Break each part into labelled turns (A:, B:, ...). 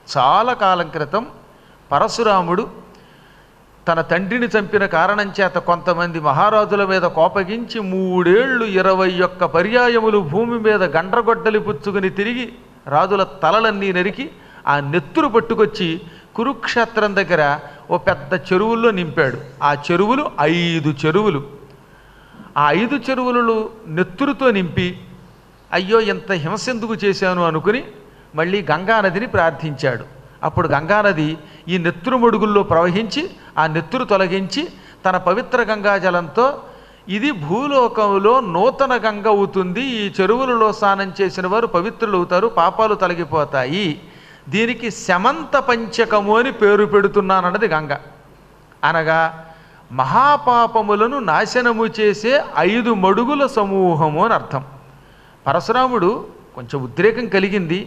A: చాలా కాలం క్రితం పరశురాముడు తన తండ్రిని చంపిన కారణం చేత కొంతమంది మహారాజుల మీద కోపగించి 3 ఏళ్ళు 21 పర్యాయములు భూమి మీద గండ్రగొడ్డలి పుచ్చుకుని తిరిగి రాజుల తలలన్నీ నరికి ఆ నెత్తురు పట్టుకొచ్చి కురుక్షేత్రం దగ్గర ఓ పెద్ద చెరువుల్లో నింపాడు. ఆ చెరువులు 5 చెరువులు. ఆ 5 చెరువులు నెత్తురుతో నింపి అయ్యో ఇంత హింసెందుకు చేశాను అనుకుని మళ్ళీ గంగానదిని ప్రార్థించాడు. అప్పుడు గంగానది ఈ నెత్తురు మడుగుల్లో ప్రవహించి ఆ నెత్తురు తొలగించి తన పవిత్ర గంగాజలంతో ఇది భూలోకంలో నూతన గంగ అవుతుంది, ఈ చెరువులలో స్నానం చేసిన వారు పవిత్రులు అవుతారు, పాపాలు తొలగిపోతాయి, దీనికి శమంత పంచకము అని పేరు పెడుతున్నానన్నది గంగ. అనగా మహాపాపములను నాశనము చేసే 5 మడుగుల సమూహము అని అర్థం. పరశురాముడు కొంచెం ఉద్రేకం కలిగింది.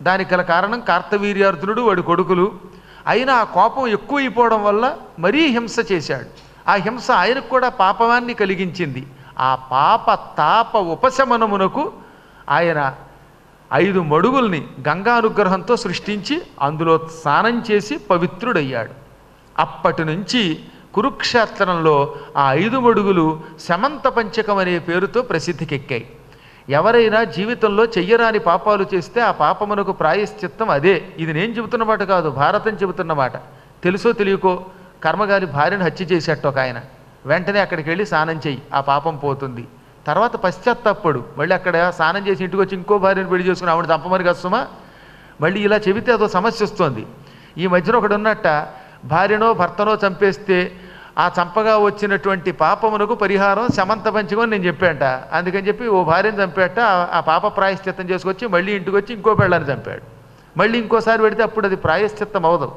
A: దానికి గల కారణం కార్తవీర్యార్జునుడు వాడి కొడుకులు. అయినా ఆ కోపం ఎక్కువైపోవడం వల్ల మరీ హింస చేశాడు. ఆ హింస ఆయనకు కూడా పాపాన్ని కలిగించింది. ఆ పాప తాప ఉపశమనమునకు ఆయన 5 మడుగుల్ని గంగానుగ్రహంతో సృష్టించి అందులో స్నానం చేసి పవిత్రుడయ్యాడు. అప్పటి నుంచి కురుక్షేత్రంలో ఆ 5 మడుగులు శమంత పంచకం అనే పేరుతో ప్రసిద్ధికెక్కాయి. ఎవరైనా జీవితంలో చెయ్యరాని పాపాలు చేస్తే ఆ పాపమునకు ప్రాయశ్చిత్తం అదే. ఇది నేను చెబుతున్నమాట కాదు, భారతం చెబుతున్నమాట. తెలుసో తెలియకో కర్మగారి భార్యను హత్య చేసేట ఒక ఆయన. వెంటనే అక్కడికి వెళ్ళి స్నానం చెయ్యి, ఆ పాపం పోతుంది. తర్వాత పశ్చాత్తాపడు, మళ్ళీ అక్కడ స్నానం చేసి ఇంటికి వచ్చి ఇంకో భార్యను పెళ్లి చేసుకుని ఆవిడ చంపమని కష్టమా? మళ్ళీ ఇలా చెబితే అదో సమస్య వస్తుంది. ఈ మధ్యన ఒకడు ఉన్నట్ట, భార్యనో భర్తనో చంపేస్తే ఆ చంపగా వచ్చినటువంటి పాపమునకు పరిహారం శమంత పంచకం నేను చెప్పాట. అందుకని చెప్పి ఓ భార్యను చంపేట, ఆ పాప ప్రాయశ్చిత్తం చేసుకొచ్చి మళ్ళీ ఇంటికి వచ్చి ఇంకో పెళ్ళాన్ని చంపాడు. మళ్ళీ ఇంకోసారి పెడితే అప్పుడు అది ప్రాయశ్చిత్తం అవదు.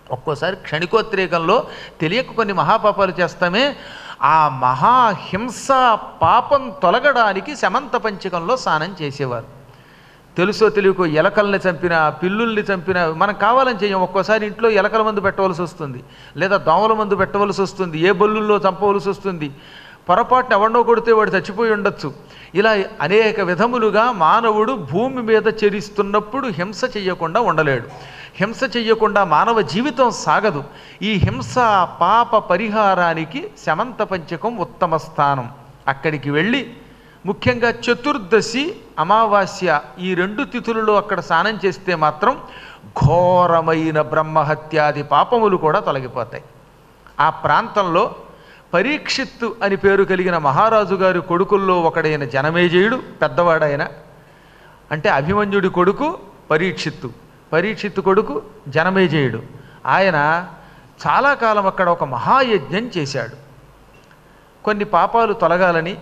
A: ఒక్కోసారి క్షణికోద్రేకంలో తెలియక కొన్ని మహాపాపాలు చేస్తామే, ఆ మహాహింస పాపం తొలగడానికి శమంత పంచకంలో స్నానం చేసేవారు. తెలుసో తెలియకో ఎలకల్ని చంపిన, పిల్లుల్ని చంపిన, మనం కావాలని చేయం. ఒక్కోసారి ఇంట్లో ఎలకల మందు పెట్టవలసి వస్తుంది, లేదా దోమల మందు పెట్టవలసి వస్తుంది, ఏ బల్లుల్లో చంపవలసి వస్తుంది. పొరపాటున ఎవడో కొడితే వాడు చచ్చిపోయి ఉండొచ్చు. ఇలా అనేక విధములుగా మానవుడు భూమి మీద చెరిస్తున్నప్పుడు హింస చెయ్యకుండా ఉండలేడు. హింస చెయ్యకుండా మానవ జీవితం సాగదు. ఈ హింస పాప పరిహారానికి శమంత పంచకం ఉత్తమ స్థానం. అక్కడికి వెళ్ళి ముఖ్యంగా చతుర్దశి అమావాస్య ఈ 2 తిథులలో అక్కడ స్నానం చేస్తే మాత్రం ఘోరమైన బ్రహ్మహత్యాది పాపములు కూడా తొలగిపోతాయి. ఆ ప్రాంతంలో పరీక్షిత్తు అని పేరు కలిగిన మహారాజు గారి కొడుకుల్లో ఒకడైన జనమేజయుడు, పెద్దవాడైన, అంటే అభిమన్యుడి కొడుకు పరీక్షిత్తు, పరీక్షిత్తు కొడుకు జనమేజయుడు. ఆయన చాలా కాలం అక్కడ ఒక మహాయజ్ఞం చేశాడు. కొన్ని పాపాలు తొలగాలని,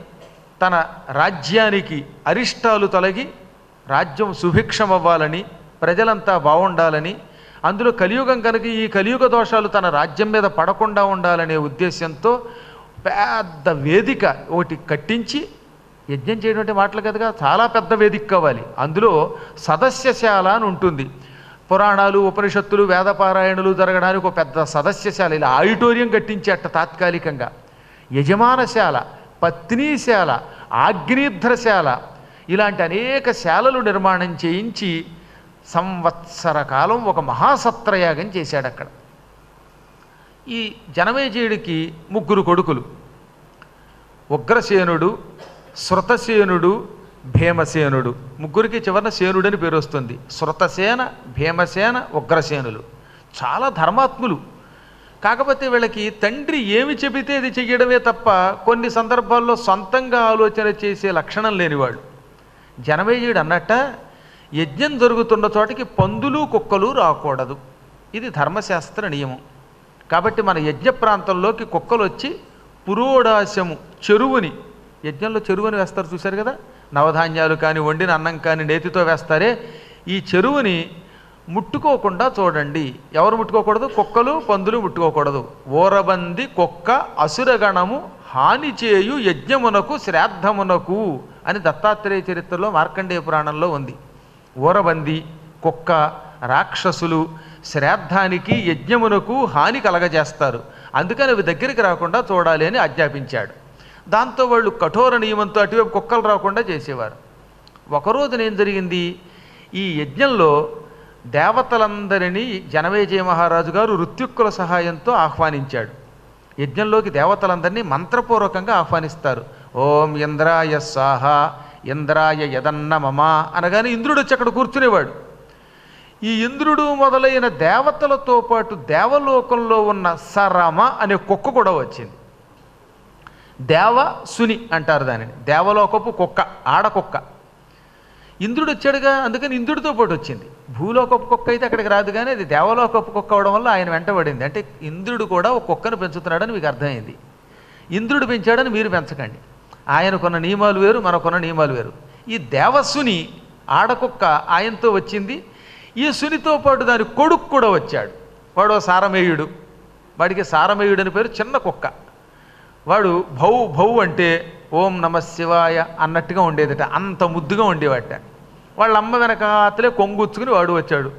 A: తన రాజ్యానికి అరిష్టాలు తొలగి రాజ్యం సుభిక్షమవ్వాలని, ప్రజలంతా బాగుండాలని, అందులో కలియుగం కనుక ఈ కలియుగ దోషాలు తన రాజ్యం మీద పడకుండా ఉండాలనే ఉద్దేశంతో పెద్ద వేదిక ఒకటి కట్టించి, యజ్ఞం చేయడం అంటే మాటలు కదగా, చాలా పెద్ద వేదిక కావాలి. అందులో సదస్యశాల అని ఉంటుంది. పురాణాలు, ఉపనిషత్తులు, వేదపారాయణలు జరగడానికి ఒక పెద్ద సదస్యశాల, ఇలా ఆడిటోరియం కట్టించేట తాత్కాలికంగా. యజమానశాల, పత్నీశాల, ఆగ్నేధ్రశాల, ఇలాంటి అనేక శాలలు నిర్మాణం చేయించి సంవత్సర కాలం ఒక మహాసత్రయాగం చేశాడు అక్కడ. ఈ జనమేజయుడికి 3 కొడుకులు, ఉగ్రసేనుడు, శృతసేనుడు, భీమసేనుడు. 3కి చివరన సేనుడని పేరు వస్తుంది. శృతసేన, భీమసేన, ఉగ్రసేనులు చాలా ధర్మాత్ములు. కాకపోతే వీళ్ళకి తండ్రి ఏమి చెబితే అది చెయ్యడమే తప్ప కొన్ని సందర్భాల్లో సొంతంగా ఆలోచన చేసే లక్షణం లేనివాడు. జనమేజయుడు అన్నట్ట, యజ్ఞం జరుగుతున్న చోటికి పందులు కుక్కలు రాకూడదు, ఇది ధర్మశాస్త్ర నియమం. కాబట్టి మన యజ్ఞ ప్రాంతంలోకి కుక్కలు వచ్చి పురోడాశము, చెరువుని, యజ్ఞంలో చెరువుని వేస్తారు చూశారు కదా, నవధాన్యాలు కానీ వండిన అన్నం కానీ నేతితో వేస్తారే, ఈ చెరువుని ముట్టుకోకుండా చూడండి. ఎవరు ముట్టుకోకూడదు? కుక్కలు పందులు ముట్టుకోకూడదు. ఓరబంది కుక్క అసురగణము హాని చేయు యజ్ఞమునకు శ్రాద్ధమునకు అని దత్తాత్రేయ చరిత్రలో మార్కండేయ పురాణంలో ఉంది. ఓరబంది కుక్క రాక్షసులు శ్రాద్ధానికి యజ్ఞమునకు హాని కలగజేస్తారు, అందుకని అవి దగ్గరికి రాకుండా చూడాలి అని ఆజ్ఞాపించాడు. దాంతో వాళ్ళు కఠోర నియమంతో అటువైపు కుక్కలు రాకుండా చేసేవారు. ఒకరోజున ఏం జరిగింది, ఈ యజ్ఞంలో దేవతలందరినీ జనమేజయ మహారాజు గారు ఋత్విక్కుల సహాయంతో ఆహ్వానించాడు. యజ్ఞంలోకి దేవతలందరినీ మంత్రపూర్వకంగా ఆహ్వానిస్తారు. ఓం ఇంద్రాయ స్వాహ, ఇంద్రాయ యదన్న మమ అనగానే ఇంద్రుడు వచ్చి అక్కడ కూర్చునేవాడు. ఈ ఇంద్రుడు మొదలైన దేవతలతో పాటు దేవలోకంలో ఉన్న సరమ అనే కుక్క కూడా వచ్చింది. దేవసుని అంటారు దానిని, దేవలోకపు కుక్క, ఆడకుక్క. ఇంద్రుడు వచ్చాడుగా, అందుకని ఇంద్రుడితో పాటు వచ్చింది. భూలోకపు కుక్క అయితే అక్కడికి రాదు, కానీ అది దేవలోకపు కుక్క అవడం వల్ల ఆయన వెంటబడింది. అంటే ఇంద్రుడు కూడా ఒక కుక్కను పెంచుతున్నాడని మీకు అర్థమైంది. ఇంద్రుడు పెంచాడని మీరు పెంచకండి. ఆయనకున్న నియమాలు వేరు, మనకున్న నియమాలు వేరు. ఈ దేవసుని ఆడకుక్క ఆయనతో వచ్చింది. ఈ సునితో పాటు దాని కొడుకు కూడా వచ్చాడు. వాడు సారమేయుడు. వాడికి సారమేయుడు అని పేరు. చిన్న కుక్క. వాడు భౌ భౌ అంటే ఓం నమ శివాయ అన్నట్టుగా ఉండేదట. అంత ముద్దుగా ఉండేవాట. వాళ్ళ అమ్మ వెనకాతలే కొంగుచ్చుకుని వాడు వచ్చాడు.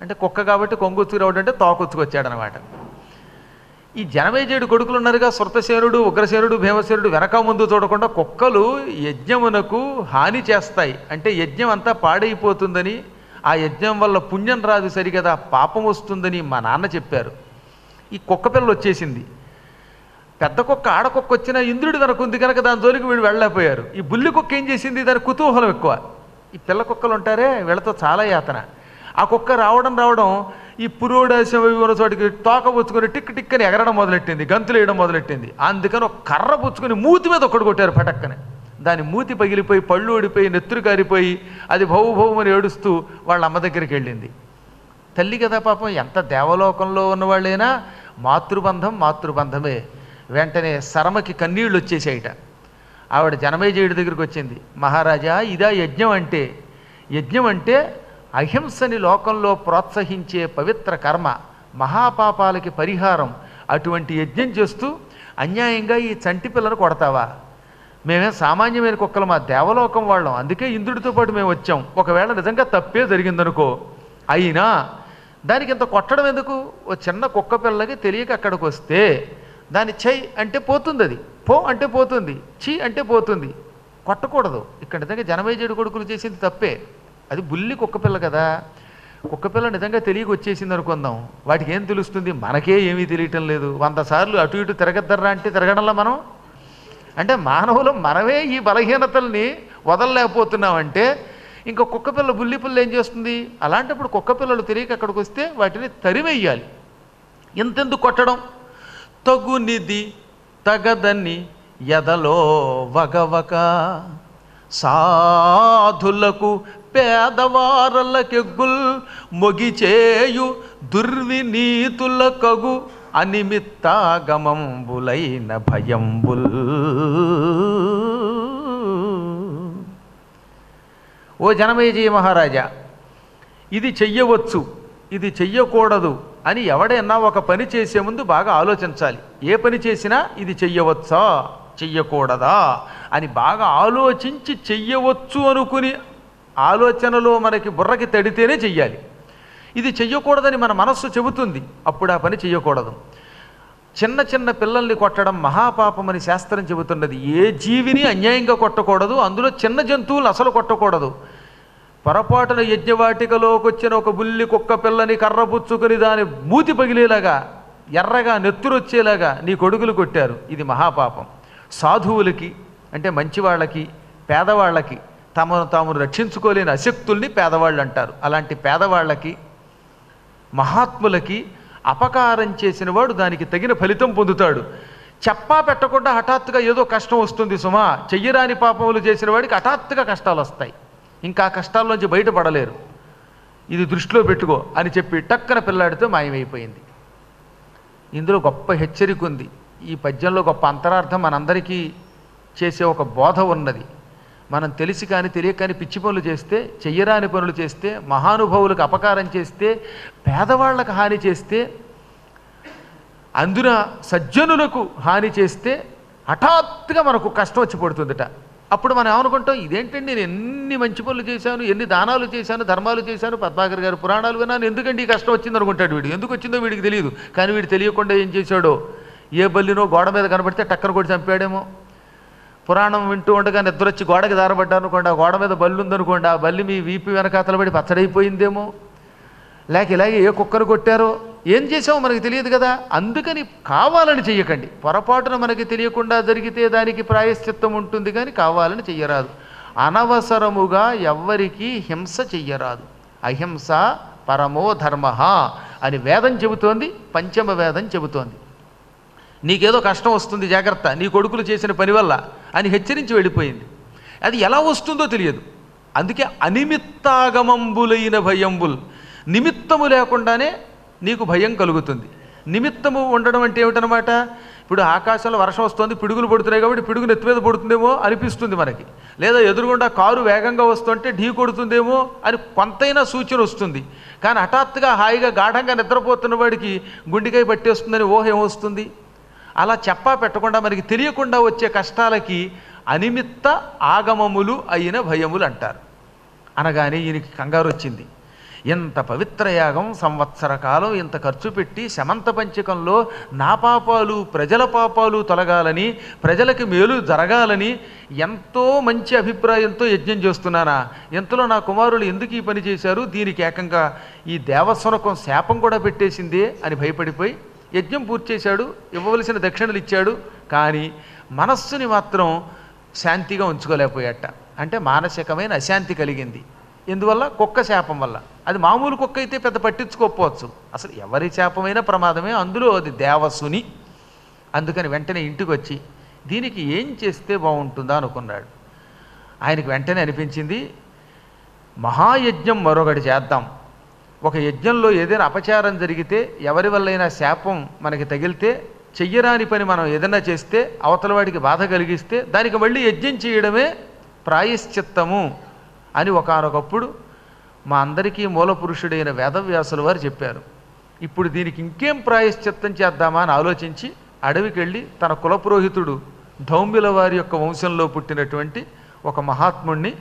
A: అంటే కుక్క కాబట్టి కొంగుచ్చుకుని వాడు అంటే తోకొచ్చుకొచ్చాడు అనమాట. ఈ జనమేజయుడు కొడుకులు ఉన్నారుగా, శృతసేనుడు, ఉగ్రసేనుడు, భీమసేనుడు. వెనక ముందు చూడకుండా కుక్కలు యజ్ఞమునకు హాని చేస్తాయి, అంటే యజ్ఞం అంతా పాడైపోతుందని, ఆ యజ్ఞం వల్ల పుణ్యం రాదు సరిగదా, పాపం వస్తుందని మా నాన్న చెప్పారు. ఈ కుక్క పిల్ల వచ్చేసింది. పెద్ద కుక్క ఆడకుక్క వచ్చినా ఇంద్రుడి వెనక ఉంది కనుక దాని జోలికి వీడు వెళ్ళలేకపోయారు. ఈ బుల్లి కుక్క ఏం చేసింది, దాని కుతూహలం ఎక్కువ. ఈ పిల్ల కుక్కలు ఉంటారే వీళ్ళతో చాలా యాతన. ఆ కుక్క రావడం ఈ పురోడాశం ఉన్న చోటికి తోక పుచ్చుకొని టిక్ టిక్ అని ఎగరడం మొదలెట్టింది, గంతులు వేయడం మొదలెట్టింది. అందుకని ఒక కర్ర పుచ్చుకొని మూతి మీద ఒక్కడు కొట్టారు పటక్కని. దాని మూతి పగిలిపోయి, పళ్ళు ఓడిపోయి, నెత్తురు కారిపోయి, అది భౌ భౌమని ఏడుస్తూ వాళ్ళ అమ్మ దగ్గరికి వెళ్ళింది. తల్లి కదా పాపం, ఎంత దేవలోకంలో ఉన్నవాళ్ళైనా మాతృబంధం మాతృబంధమే. వెంటనే శరమకి కన్నీళ్ళు వచ్చేసాయిట. ఆవిడ జనమేజయుడి దగ్గరికి వచ్చింది. మహారాజా, ఇదా యజ్ఞం అంటే? యజ్ఞం అంటే అహింసని లోకంలో ప్రోత్సహించే పవిత్ర కర్మ, మహాపాపాలకి పరిహారం. అటువంటి యజ్ఞం చేస్తూ అన్యాయంగా ఈ చంటి పిల్లను కొడతావా? మేమేం సామాన్యమైన కుక్కలు, మా దేవలోకం వాళ్ళం, అందుకే ఇంద్రుడితో పాటు మేము వచ్చాం. ఒకవేళ నిజంగా తప్పే జరిగిందనుకో, అయినా దానికి ఇంత కొట్టడం ఎందుకు? ఓ చిన్న కుక్క పిల్లకి తెలియక అక్కడికి వస్తే దాన్ని చెయ్ అంటే పోతుంది, అది పో అంటే పోతుంది, చీ అంటే పోతుంది. కొట్టకూడదు. ఇక్కడ నిజంగా జనమేజయుడు కొడుకులు చేసింది తప్పే. అది బుల్లి కుక్కపిల్ల కదా. కుక్కపిల్ల నిజంగా తెలియక వచ్చేసింది అనుకుందాం. వాటికి ఏం తెలుస్తుంది? మనకే ఏమీ తెలియటం లేదు. 100 సార్లు అటు ఇటు తిరగద్దర్రా అంటే తిరగడంలో మనం, అంటే మానవులు మనమే ఈ బలహీనతల్ని వదలలేకపోతున్నామంటే ఇంకా కుక్కపిల్ల బుల్లి పిల్ల ఏం చేస్తుంది? అలాంటప్పుడు కుక్కపిల్లలు తెలియక అక్కడికి వస్తే వాటిని తరివేయాలి. ఇంతెందుకు కొట్టడం? తగునిది తగదని ఎదలో వగవక, సాధులకు పేదవారలకెగ్గుల్ మొగిచేయు దుర్వినీతుల కగు అనిమిత్తాగమంబులైన భయంబుల్. ఓ జనమేజయ మహారాజా, ఇది చెయ్యవచ్చు, ఇది చెయ్యకూడదు అని ఎవడైనా ఒక పని చేసే ముందు బాగా ఆలోచించాలి. ఏ పని చేసినా ఇది చెయ్యవచ్చా చెయ్యకూడదా అని బాగా ఆలోచించి చెయ్యవచ్చు అనుకుని ఆలోచనలో మనకి బుర్రకి తడితేనే చెయ్యాలి. ఇది చెయ్యకూడదని మన మనస్సు చెబుతుంది, అప్పుడు ఆ పని చెయ్యకూడదు. చిన్న చిన్న పిల్లల్ని కొట్టడం మహాపాపమని శాస్త్రం చెబుతున్నది. ఏ జీవిని అన్యాయంగా కొట్టకూడదు, అందులో చిన్న జంతువులు అసలు కొట్టకూడదు. పొరపాటున యజ్ఞవాటికలోకి వచ్చిన ఒక బుల్లి కుక్క పిల్లని కర్రపుచ్చుకొని దాని మూతి పగిలేలాగా, ఎర్రగా నెత్తురొచ్చేలాగా నీ కొడుకులు కొట్టారు. ఇది మహాపాపం. సాధువులకి అంటే మంచివాళ్ళకి, పేదవాళ్ళకి, తమను తాము రక్షించుకోలేని అశక్తుల్ని పేదవాళ్ళు అంటారు. అలాంటి పేదవాళ్ళకి, మహాత్ములకి అపకారం చేసిన వాడు దానికి తగిన ఫలితం పొందుతాడు. చెప్పా పెట్టకుండా హఠాత్తుగా ఏదో కష్టం వస్తుంది సుమా. చెయ్యరాని పాపములు చేసిన వాడికి హఠాత్తుగా కష్టాలు వస్తాయి. ఇంకా కష్టాల్లోంచి బయటపడలేరు. ఇది దృష్టిలో పెట్టుకో అని చెప్పి టక్కన పిల్లాడితో మాయమైపోయింది. ఇందులో గొప్ప హెచ్చరిక ఉంది. ఈ పద్యంలో గొప్ప అంతరార్థం మనందరికీ చేసే ఒక బోధ ఉన్నది. మనం తెలిసి కానీ తెలియక కానీ పిచ్చి పనులు చేస్తే, చెయ్యరాని పనులు చేస్తే, మహానుభావులకు అపకారం చేస్తే, పేదవాళ్లకు హాని చేస్తే, అందున సజ్జనులకు హాని చేస్తే హఠాత్తుగా మనకు కష్టం వచ్చి పడుతుందట. అప్పుడు మనం ఏమనుకుంటాం, ఇదేంటండి నేను ఎన్ని మంచి పనులు చేశాను, ఎన్ని దానాలు చేశాను, ధర్మాలు చేశాను, పద్మాకర్ గారు పురాణాలు విన్నాను, ఎందుకండి ఈ కష్టం వచ్చింది అనుకుంటాడు వీడు. ఎందుకు వచ్చిందో వీడికి తెలియదు. కానీ వీడు తెలియకుండా ఏం చేశాడో, ఏ బల్లినో గోడ మీద కనబడితే టక్కన కొట్టి చంపాడేమో. పురాణం వింటూ ఉండగా నిద్రొచ్చి గోడకి దారబడ్డారు అనుకోండి, ఆ గోడ మీద బల్లి ఉందనుకోండి, ఆ బల్లి మీ వీపు వెనకాతల పడి పచ్చడైపోయిందేమో. లేక ఇలాగే ఏ కుక్కను కొట్టారో ఏం చేసామో మనకి తెలియదు కదా. అందుకని కావాలని చెయ్యకండి. పొరపాటున మనకి తెలియకుండా జరిగితే దానికి ప్రాయశ్చిత్తం ఉంటుంది, కానీ కావాలని చెయ్యరాదు. అనవసరముగా ఎవ్వరికీ హింస చెయ్యరాదు. అహింస పరమో ధర్మ అని వేదం చెబుతోంది, పంచమ వేదం చెబుతోంది. నీకేదో కష్టం వస్తుంది, జాగ్రత్త, నీ కొడుకులు చేసిన పని వల్ల అని హెచ్చరించి వెళ్ళిపోయింది. అది ఎలా వస్తుందో తెలియదు. అందుకే అనిమిత్తాగమంబులైన భయంబుల్, నిమిత్తము లేకుండానే నీకు భయం కలుగుతుంది. నిమిత్తము ఉండడం అంటే ఏమిటనమాట? ఇప్పుడు ఆకాశంలో వర్షం వస్తుంది, పిడుగులు పడుతున్నాయి కాబట్టి పిడుగు నెత్తి మీద పడుతుందేమో అనిపిస్తుంది మనకి. లేదా ఎదురుగుండా కారు వేగంగా వస్తుంటే ఢీ కొడుతుందేమో అని కొంతైనా సూచన వస్తుంది. కానీ హఠాత్తుగా హాయిగా గాఢంగా నిద్రపోతున్న వాడికి గుండెకాయ పట్టేస్తుందని ఊహ ఏమొస్తుంది? అలా చెప్పా పెట్టకుండా మనకి తెలియకుండా వచ్చే కష్టాలకి అనిమిత్త ఆగమములు అయిన భయములు అంటారు. అనగానే ఈయనకి కంగారు వచ్చింది. ఎంత పవిత్ర యాగం, సంవత్సర కాలం ఇంత ఖర్చు పెట్టి శమంత పంచకంలో నా పాపాలు ప్రజల పాపాలు తొలగాలని, ప్రజలకి మేలు జరగాలని ఎంతో మంచి అభిప్రాయంతో యజ్ఞం చేస్తున్నానా, ఎంతలో నా కుమారులు ఎందుకు ఈ పని చేశారు, దీనికి ఏకంగా ఈ దేవస్వనకం శాపం కూడా పెట్టేసిందే అని భయపడిపోయి యజ్ఞం పూర్తి చేశాడు, ఇవ్వవలసిన దక్షిణలు ఇచ్చాడు. కానీ మనస్సుని మాత్రం శాంతిగా ఉంచుకోలేకపోయాట. అంటే మానసికమైన అశాంతి కలిగింది. ఎందువల్ల? కుక్క శాపం వల్ల. అది మామూలు కుక్క అయితే పెద్ద పట్టించుకోకపోవచ్చు, అసలు ఎవరి శాపమైనా ప్రమాదమే, అందులో అది దేవసుని. అందుకని వెంటనే ఇంటికి వచ్చి దీనికి ఏం చేస్తే బాగుంటుందా అనుకున్నాడు. ఆయనకి వెంటనే అనిపించింది, మహాయజ్ఞం మరొకటి చేద్దాం. ఒక యజ్ఞంలో ఏదైనా అపచారం జరిగితే, ఎవరి వల్లైనా శాపం మనకి తగిలితే, చెయ్యరాని పని మనం ఏదైనా చేస్తే, అవతల వాడికి బాధ కలిగిస్తే దానికి మళ్ళీ యజ్ఞం చేయడమే ప్రాయశ్చిత్తము అని ఒకానొకప్పుడు మా అందరికీ మూలపురుషుడైన వేదవ్యాసుల వారు చెప్పారు. ఇప్పుడు దీనికి ఇంకేం ప్రాయశ్చిత్తం చేద్దామా అని ఆలోచించి అడవికి వెళ్ళి తన కులపురోహితుడు ధౌమ్యుల వారి యొక్క వంశంలో పుట్టినటువంటి ఒక మహాత్ముణ్ణి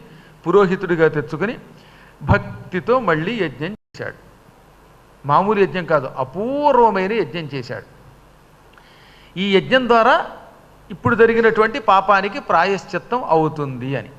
A: పురోహితుడిగా తెచ్చుకొని భక్తితో మళ్ళీ యజ్ఞం చేశాడు. మామూలు యజ్ఞం కాదు, అపూర్వమైన యజ్ఞం చేశాడు. ఈ యజ్ఞం ద్వారా ఇప్పుడు జరిగినటువంటి పాపానికి ప్రాయశ్చిత్తం అవుతుంది అని.